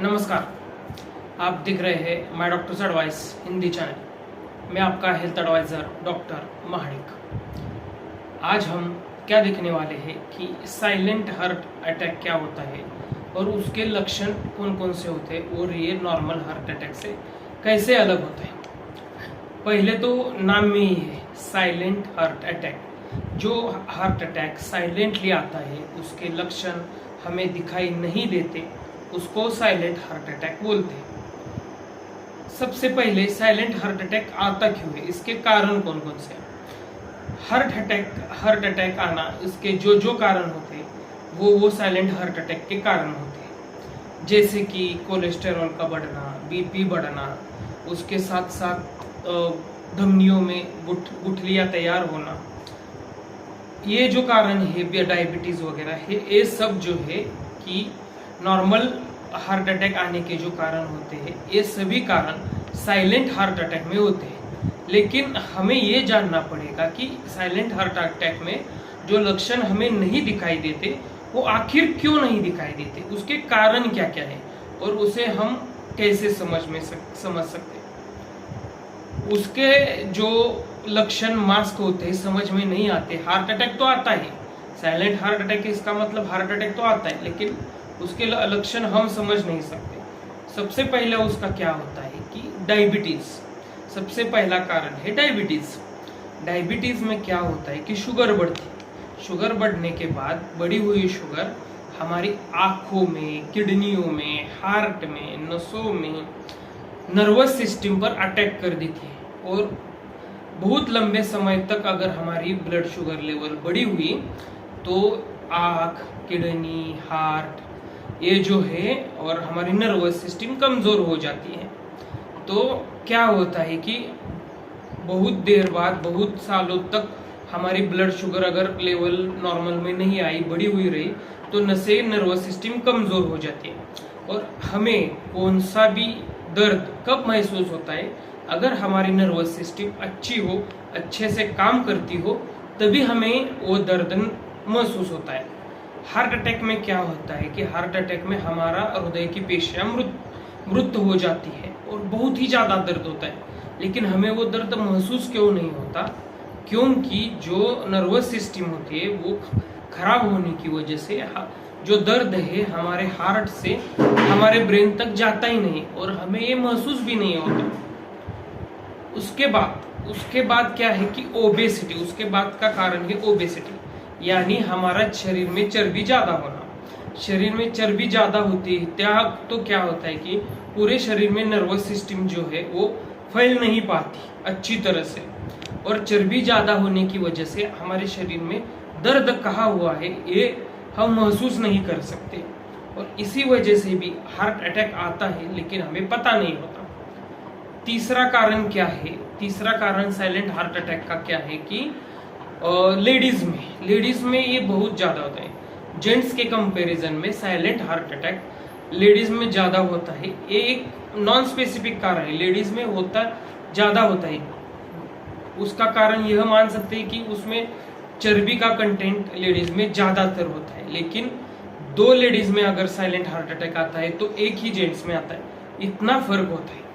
नमस्कार, आप देख रहे हैं my doctors advice Hindi channel. मैं आपका हेल्थ एडवाइज़र डॉक्टर महाडिक। आज हम क्या देखने वाले हैं कि साइलेंट हार्ट अटैक क्या होता है और उसके लक्षण कौन कौन से होते हैं और ये नॉर्मल हार्ट अटैक से कैसे अलग होते हैं। पहले तो नाम में ही है साइलेंट हार्ट अटैक। जो हार्ट अटैक साइलेंटली आता है, उसके लक्षण हमें दिखाई नहीं देते, उसको साइलेंट हार्ट अटैक बोलते हैं। सबसे पहले साइलेंट हार्ट अटैक आता क्यों है, इसके कारण कौन कौन से हैं। हार्ट अटैक आना, इसके जो कारण होते हैं वो साइलेंट हार्ट अटैक के कारण होते हैं। जैसे कि कोलेस्टेरॉल का बढ़ना, बीपी बढ़ना, उसके साथ साथ धमनियों में गुठलियां तैयार होना, ये जो कारण है डायबिटीज वगैरह है, ये सब जो है कि नॉर्मल हार्ट अटैक आने के जो कारण होते हैं, ये सभी कारण साइलेंट हार्ट अटैक में होते हैं। लेकिन हमें ये जानना पड़ेगा कि साइलेंट हार्ट अटैक में जो लक्षण हमें नहीं दिखाई देते वो आखिर क्यों नहीं दिखाई देते, उसके कारण क्या क्या है और उसे हम कैसे समझ सकते हैं। उसके जो लक्षण मास्क होते हैं समझ में नहीं आते। हार्ट अटैक तो आता है, साइलेंट हार्ट अटैक इसका मतलब हार्ट अटैक तो आता है, लेकिन उसके लक्षण हम समझ नहीं सकते। सबसे पहला उसका क्या होता है कि डायबिटीज सबसे पहला कारण है। डायबिटीज में क्या होता है कि शुगर बढ़ती है। शुगर बढ़ने के बाद बढ़ी हुई शुगर हमारी आंखों में, किडनियों में, हार्ट में, नसों में, नर्वस सिस्टम पर अटैक कर देती है और बहुत लंबे समय तक अगर हमारी ब्लड शुगर लेवल बढ़ी हुई तो आँख, किडनी, हार्ट ये जो है और हमारी नर्वस सिस्टम कमजोर हो जाती है। तो क्या होता है कि बहुत देर बाद, बहुत सालों तक हमारी ब्लड शुगर अगर लेवल नॉर्मल में नहीं आई, बढ़ी हुई रही, तो नसें, नर्वस सिस्टम कमजोर हो जाती है। और हमें कौन सा भी दर्द कब महसूस होता है, अगर हमारी नर्वस सिस्टम अच्छी हो, अच्छे से काम करती हो, तभी हमें वो दर्द महसूस होता है। हार्ट अटैक में क्या होता है कि हार्ट अटैक में हमारा हृदय की पेशियां मृत हो जाती है और बहुत ही ज्यादा दर्द होता है, लेकिन हमें वो दर्द महसूस क्यों नहीं होता, क्योंकि जो नर्वस सिस्टम होती है वो खराब होने की वजह से जो दर्द है हमारे हार्ट से हमारे ब्रेन तक जाता ही नहीं और हमें ये महसूस भी नहीं होता। उसके बाद क्या है कि ओबेसिटी, उसके बाद का कारण है ओबेसिटी, यानी हमारा शरीर में चर्बी ज्यादा होना। शरीर में चर्बी ज्यादा होती है तो क्या होता है कि पूरे शरीर में नर्वस सिस्टम जो है वो फैल नहीं पाती अच्छी तरह से, और चर्बी ज्यादा होने की वजह से हमारे शरीर में दर्द कहाँ हुआ है ये हम महसूस नहीं कर सकते और इसी वजह से भी हार्ट अटैक आता है, लेकिन हमें पता नहीं होता। तीसरा कारण क्या है? तीसरा कारण साइलेंट हार्ट अटैक का क्या है कि लेडीज में ये बहुत ज्यादा होता है। जेंट्स के कंपैरिजन में साइलेंट हार्ट अटैक लेडीज में ज्यादा होता है। ये एक नॉन स्पेसिफिक कारण है, लेडीज में ज्यादा होता है। उसका कारण यह मान सकते हैं कि उसमें चर्बी का कंटेंट लेडीज में ज्यादातर होता है, लेकिन दो लेडीज में अगर साइलेंट हार्ट अटैक आता है तो एक ही जेंट्स में आता है, इतना फर्क होता है।